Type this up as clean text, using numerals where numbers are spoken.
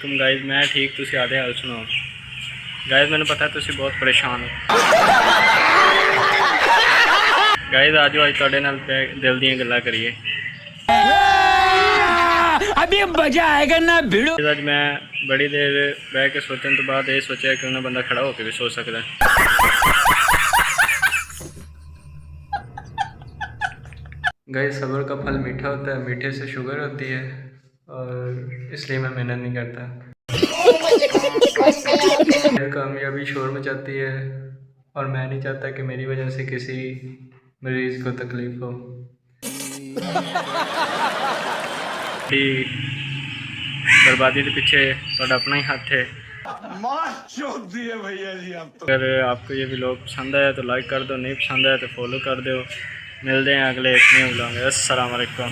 तुम गाइज मैं ठीक तुसी आधे हाल सुनो गाइज मैंने पता तुसी बहुत परेशान हो गाइज आज आज तुहाडे नाल दिल दीयां गल्लां करिए अभी मजा आएगा ना भिड़ो। आज मैं बड़ी देर बह के सोचने तो बाद ये सोचा कि उन्हें बंदा खड़ा होकर भी सोच सकता है। गाइस सब्र का फल मीठा होता है, मीठे से शुगर होती है और इसलिए मैं मेहनत नहीं करता। कामयाबी शोर मचाती है और मैं नहीं चाहता कि मेरी वजह से किसी मरीज को तकलीफ हो। बर्बादी के पीछे तो अपना ही हाथ है। भैया जी आप तो। अगर आपको ये व्लॉग पसंद आया तो लाइक कर दो, नहीं पसंद आया तो फॉलो कर दो। मिलते हैं अगले एक नए व्लॉग में। अस्सलाम वालेकुम।